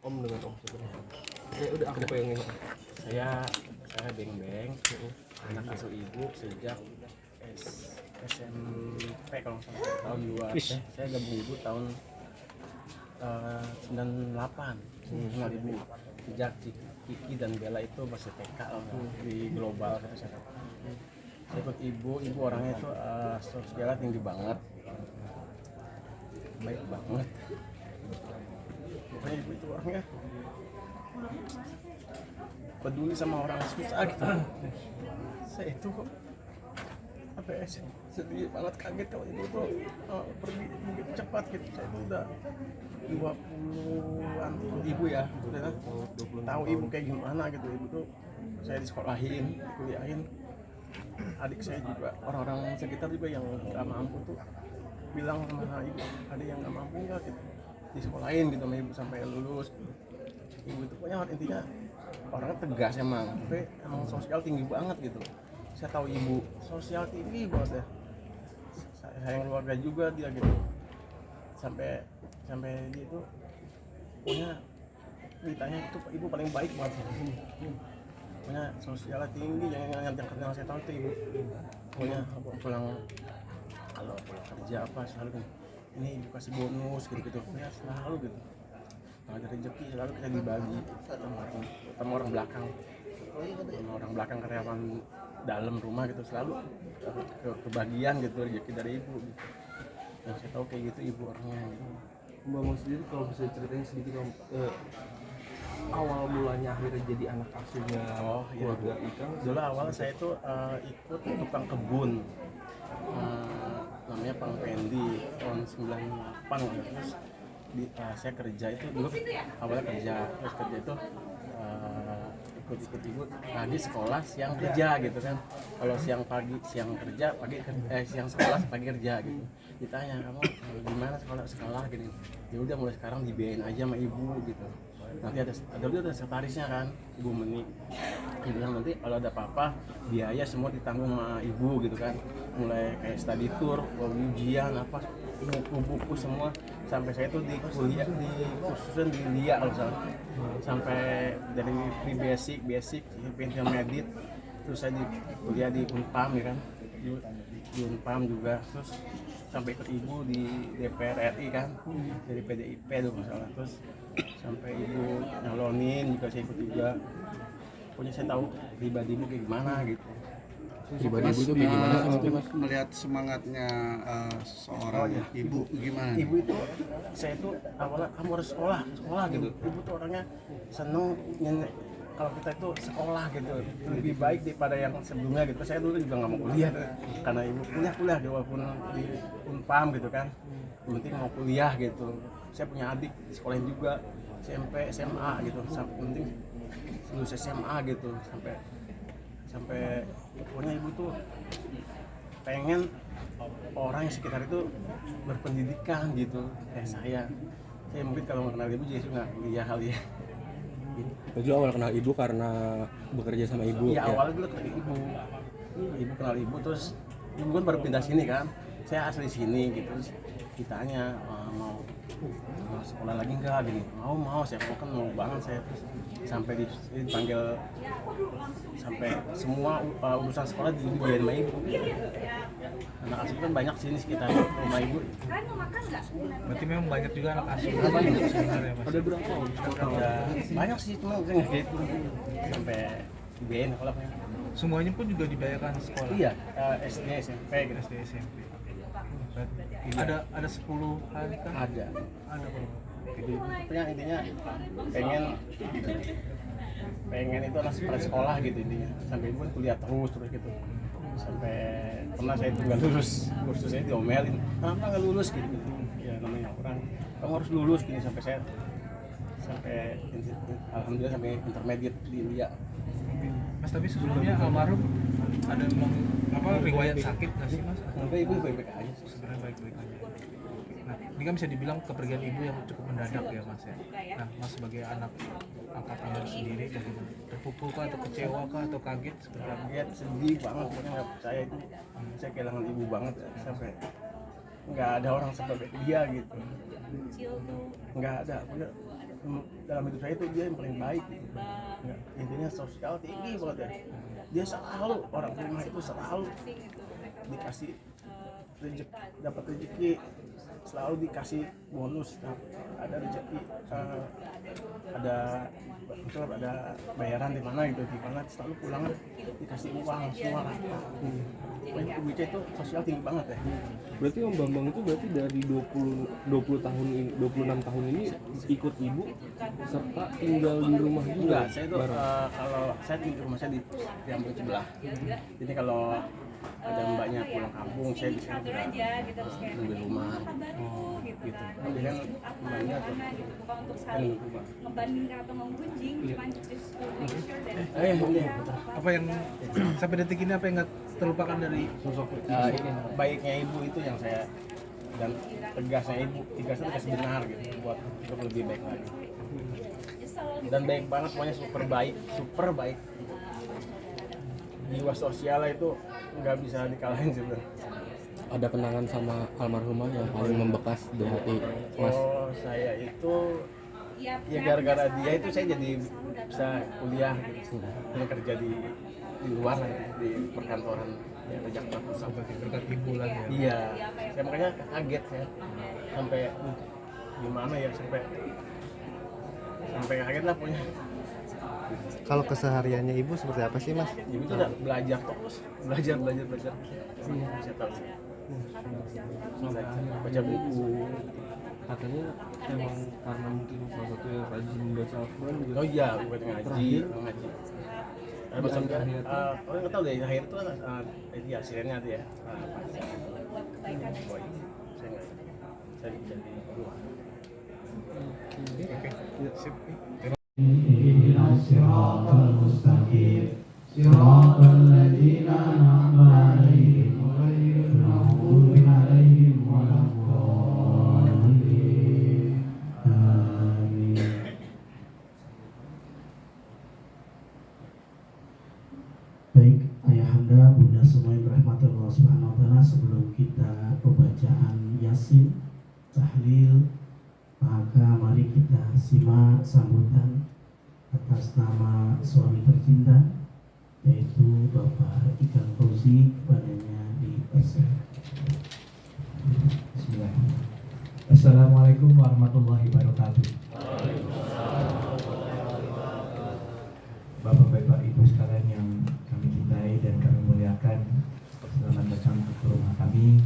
Om dengan Om sebenarnya. Udah aku pengen. Saya Beng anak asuh ibu sejak SMP kalau nggak salah tahun 2. Saya gabung ibu tahun 98. Kenal ibu sejak Kiki dan Bella itu masih TK di global kata saya. Saya ikut ibu orangnya itu sosialnya tinggi banget, baik banget. Pokoknya ibu itu orangnya peduli sama orang susah gitu. Saya itu apa ya, sedih banget, kaget kalau ibu tuh pergi begitu cepat gitu. Saya itu udah 20-an ibu ya, udah tahu ibu kayak gimana gitu. Ibu tuh saya disekolahin, dikuliahin. Adik saya juga, orang-orang sekitar juga yang nggak mampu tuh bilang sama ibu, ada yang nggak mampu nggak gitu, disekolahin gitu sama ibu sampai lulus. Ibu itu punya intinya orangnya tegas emang, tapi emang sosial tinggi banget gitu. Saya tahu ibu sosial tinggi banget ya, sayang keluarga juga dia gitu. Sampai dia itu punya ditanya itu ibu paling baik banget, punya sosialnya tinggi. Yang kenal saya tahu itu ibu punya kalau pulang kerja apa selalu kan, ini ibu kasih bonus gitu ya, selalu gitu. Kalau ada rezeki selalu kita dibagi sama orang belakang karyawan dalam rumah gitu, selalu kebagian gitu rezeki dari ibu gitu. Yang saya tahu kayak gitu ibu orangnya gitu. Mbak Mau sendiri kalau bisa ceritain sedikit Om, awal mulanya akhirnya jadi anak asuhnya keluarga Ikang. Dulu awal saya itu ikut tukang kebun, namanya Pang Pendi tahun 98. Terus saya kerja itu dulu awalnya terus kerja itu ikut ibu pagi sekolah siang kerja gitu kan. Kalau siang kerja siang sekolah pagi kerja gitu. Ditanya, kamu gimana sekolah gini, ya udah mulai sekarang dibiayain aja sama ibu gitu. Nanti ada sekretarisnya kan, Ibu Meni. Dia bilang nanti kalau ada apa-apa biaya semua ditanggung sama ibu gitu kan. Mulai kayak study tour, ujian apa, buku-buku semua. Sampai saya tuh di kuliah di kursusan di Lia kalau salah. Sampai dari basic intermediate, terus saya di kuliah di Unpam ya kan. Di Unpam juga, terus sampai ikut ibu di DPR RI kan, dari PDIP dulu masalah. Terus sampai ibu nyalonin juga saya ikut juga. Pokoknya saya tahu pribadi ibu kayak gimana gitu. Pribadi ibu tuh kayak gimana sih Mas? Melihat semangatnya seorang ibu gimana? Ibu itu saya itu awalnya kamu harus sekolah gitu. Ibu tuh orangnya seneng kalau kita itu sekolah gitu, lebih baik daripada yang sebelumnya gitu. Saya dulu juga nggak mau kuliah karena ibu kuliah gitu, walaupun di Unpam gitu kan. Yang penting mau kuliah gitu. Saya punya adik sekolahin juga SMP SMA gitu. Yang penting lulus SMA gitu, sampai pokoknya ibu tuh pengen orang yang sekitar itu berpendidikan gitu kayak saya mungkin kalau mengenal ibu jadi nggak kuliah kali ya. Jadi awal kenal ibu karena bekerja sama ibu. Iya, awalnya dulu ke ibu kenal ibu, terus ibu kan baru pindah sini kan, saya asli sini gitu. Terus ditanya mau sekolah lagi nggak gini, mau saya mau banget saya. Terus sampai dipanggil, sampai semua urusan sekolah dibiayain sama ibu. Anak asuh kan banyak sini sekitar rumah ibu. Berarti memang banyak juga anak asuh sebenarnya Mas. Ada berapa Om? Banyak sih, cuma nggak gitu sampai dibiayain sekolahnya. Semuanya pun juga dibayarkan sekolah. Iya, SD SMP gitu. SD SMP. Ada 10-an kan? Ada Kalau intinya pengen itu anak pada sekolah gitu intinya. Sampai ibu kan kuliah terus gitu. Sampai pernah saya itu nggak lulus, kursus saya diomelin, kenapa nggak lulus gitu. Ya namanya orang, kamu harus lulus gini. Sampai alhamdulillah sampai intermediate di Lia. Mas, tapi sebelumnya almarhum ada riwayat sakit nggak sih Mas? Sampai ibu baik-baik aja. Sebenarnya baik-baik aja. Nah, ini kan bisa dibilang kepergian ibu yang cukup mendadak ya Mas ya. Nah, Mas sebagai anak angkatannya sendiri bagaimana? Terpukul kah atau kecewa kah atau kaget sebenarnya? Kaget, sedih banget, pokoknya nggak percaya itu. Saya kehilangan ibu banget sampai nggak ada orang sebagai dia gitu. Nggak ada, dalam hidup saya itu dia yang paling baik gitu. Nggak, intinya sosial tinggi banget ya. Dia selalu orang rumah itu selalu dikasih rezeki, dapat rezeki, selalu dikasih bonus, ada rezeki, ada misalnya ada bayaran di mana gitu, di mana selalu pulang dikasih uang semua rata. Ibu Ica itu sosial tinggi banget ya. Berarti Om Bambang itu berarti dari 20 tahun ini, 26 tahun ini ikut ibu serta tinggal di rumah juga? Enggak, saya itu bareng? kalau saya di rumah saya di Ambon sebelah. Jadi kalau ada mbaknya pulang kampung, saya di sini udah nunggu rumah. Oh, gitu. Jadi kan mbaknya tuh Bukan untuk saling ngebandingkan atau menggunjing, cuma just to make sure that ini Apa yang sampai detik ini apa yang nggak terlupakan dari sosok baiknya ibu itu yang saya, dan tegasnya ibu tegas benar gitu buat untuk lebih baik lagi. Dan baik banget, pokoknya super baik. Jiwa sosialnya itu nggak bisa dikalahin sebenarnya. Ada kenangan sama almarhumah yang paling membekas di hati Mas? Oh, saya itu ya gara-gara dia itu saya jadi bisa kuliah gitu. Saya kerja di luar di perkantoran ya, Jakarta Pusat. berkat ibu lagi ya? Iya, saya makanya kaget ya, sampai gimana ya, sampai kaget lah punya. Kalau kesehariannya ibu seperti apa sih Mas? Ibu itu udah belajar terus, belajar. Saya tahu sih. Baca buku. Katanya emang karena mungkin salah satu yang rajin membaca Al-Quran juga. Oh iya, bukan ngaji. Bahasa orang nggak tahu deh, akhir itu itu ya hasilnya tuh ya. Saya jadi luar. Oke, sip. اهدنا الصراط المستقيم صراط الذين أنعمت عليهم غير المغضوب عليهم ولا الضالين آمين. Baik, ayahanda, bunda semua yang dirahmati Allah Subhanahu wa taala, sebelum kita pembacaan Yasin, tahlil, maka mari kita simak sambutan atas nama suami tercinta, yaitu Bapak Ikang Fauzi, kepadanya dipersilakan. Bismillahirrahmanirrahim. Assalamualaikum warahmatullahi wabarakatuh. Bapak-bapak Ibu sekalian yang kami cintai dan kami muliakan, selamat datang ke rumah kami.